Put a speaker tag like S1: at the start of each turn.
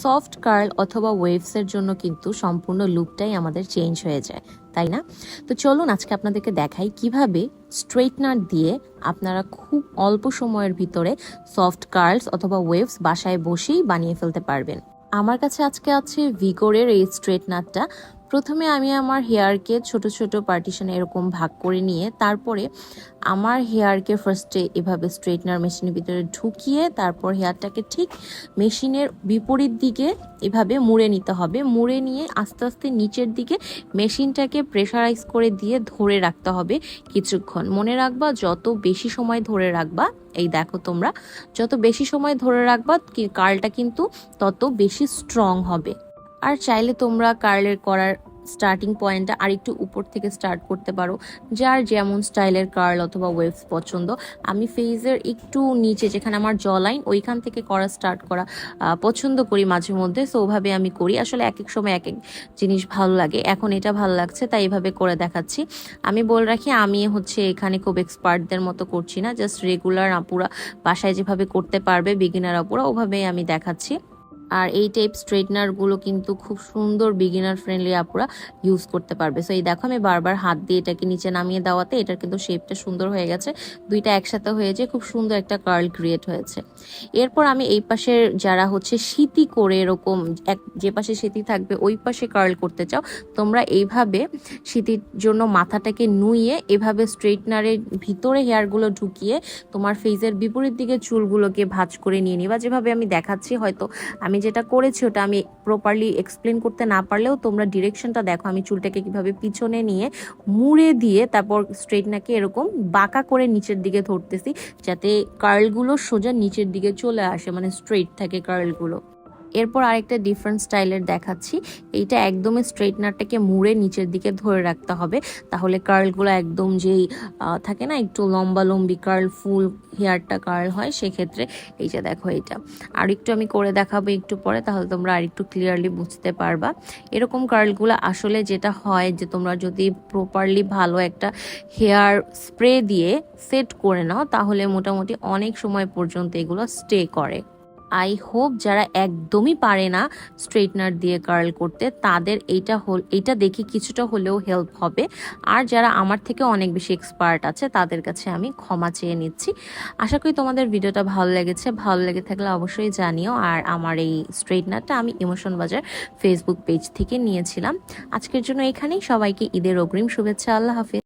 S1: Soft curl অথবা ওয়েভসের জন্য কিন্তু সম্পূর্ণ লুকটাই আমাদের চেঞ্জ হয়ে যায়, তাই না? তো চলুন আজকে আপনাদেরকে দেখাই কিভাবে স্ট্রেটনার দিয়ে আপনারা খুব অল্প সময়ের ভিতরে সফট কার্লস অথবা ওয়েভস বাসায় বসেই বানিয়ে ফেলতে পারবেন। আমার কাছে আজকে আছে ভিগোরের এই স্ট্রেটনারটা। প্রথমে আমি আমার হেয়ারকে ছোট ছোট পার্টিশনে এরকম ভাগ করে নিয়ে তারপরে আমার হেয়ারকে ফার্স্টে এভাবে স্ট্রেটনার মেশিনের ভিতরে ঢুকিয়ে তারপর হেয়ারটাকে ঠিক মেশিনের বিপরীত দিকে এভাবে মুড়ে নিতে হবে। মুড়ে নিয়ে আস্তে আস্তে নিচের দিকে মেশিনটাকে প্রেশারাইজ করে দিয়ে ধরে রাখতে হবে কিছুক্ষণ। মনে রাখবা যত বেশি সময় ধরে রাখবা, এই দেখো তোমরা, যত বেশি সময় ধরে রাখবা কার্লটা কিন্তু তত বেশি স্ট্রং হবে। আর চাইলে তোমরা কার্লের করার স্টার্টিং পয়েন্টটা আরেকটু উপর থেকে স্টার্ট করতে পারো, যার যেমন স্টাইলের কার্ল অথবা ওয়েভস পছন্দ। আমি ফেসের একটু নিচে যেখানে আমার জ লাইন ওইখান থেকে স্টার্ট করা পছন্দ করি মাঝে মধ্যে, সো ওভাবে আমি করি। আসলে এক এক সময় এক এক জিনিস ভালো লাগে, এখন এটা ভালো লাগছে তাই এভাবে করে দেখাচ্ছি। আমি বলে রাখি আমি এখানে খুব এক্সপার্টদের মতো করছি না, জাস্ট রেগুলার আপুরা বাসায় যেভাবে করতে পারবে বিগিনার আপুরা ওভাবেই আমি দেখাচ্ছি। আর এই টাইপ স্ট্রেটনারগুলো কিন্তু খুব সুন্দর বিগিনার ফ্রেন্ডলি আপুরা ইউজ করতে পারবে। সো এই দেখো আমি বারবার হাত দিয়ে এটাকে নিচে নামিয়ে দেওয়াতে এটার কিন্তু শেপটা সুন্দর হয়ে গেছে, দুইটা একসাথে হয়ে যায়, খুব সুন্দর একটা কার্ল ক্রিয়েট হয়েছে। এরপর আমি এই পাশের যারা সিতি করে এরকম যে পাশে সিতি থাকবে ওই পাশে কার্ল করতে চাও, তোমরা এইভাবে সিতির জন্য মাথাটাকে নুইয়ে এভাবে স্ট্রেটনারের ভিতরে হেয়ারগুলো ঢুকিয়ে তোমার ফেসের বিপরীত দিকে চুলগুলোকে ভাঁজ করে নিয়ে নিবা, যেভাবে আমি দেখাচ্ছি। হয়তো আমি যেটা করেছি ওটা আমি প্রপারলি এক্সপ্লেন করতে না পারলেও তোমরা ডিরেকশনটা দেখো, আমি চুলটাকে কিভাবে পিছনে নিয়ে মুড়ে দিয়ে তারপর স্ট্রেটনারকে এরকম বাঁকা করে নিচের দিকে ধরতেছি, যাতে কার্লগুলো সোজা নিচের দিকে চলে আসে, মানে স্ট্রেট থাকে কার্লগুলো। এরপর আরেকটা ডিফারেন্ট স্টাইলের দেখাচ্ছি। এইটা একদমই স্ট্রেটনারটাকে মুড়ে নিচের দিকে ধরে রাখতে হবে, তাহলে কার্লগুলো একদম যেই থাকে না একটু লম্বা লম্বি কার্ল, ফুল হেয়ারটা কার্ল হয়, সেক্ষেত্রে এই যে দেখো এটা আর একটু আমি করে দেখাবো একটু পরে, তাহলে তোমরা আর একটু ক্লিয়ারলি বুঝতে পারবা। এরকম কার্লগুলো আসলে যেটা হয় যে তোমরা যদি প্রপারলি ভালো একটা হেয়ার স্প্রে দিয়ে সেট করে নাও তাহলে মোটামুটি অনেক সময় পর্যন্ত এগুলো স্টে করে। আই হোপ যারা একদমই পারে না স্ট্রেটনার দিয়ে কার্ল করতে তাদের এইটা দেখে কিছুটা হলেও হেল্প হবে। আর যারা আমার থেকে অনেক বেশি এক্সপার্ট আছে তাদের কাছে আমি ক্ষমা চেয়ে নিচ্ছি। আশা করি তোমাদের ভিডিওটা ভালো লেগেছে, ভালো লেগে থাকলে অবশ্যই জানিও। আর আমার এই স্ট্রেটনারটা আমি ইমোশন বাজার ফেসবুক পেজ থেকে নিয়েছিলাম। আজকের জন্য এখানেই, সবাইকে ঈদের অগ্রিম শুভেচ্ছা। আল্লাহ হাফেজ।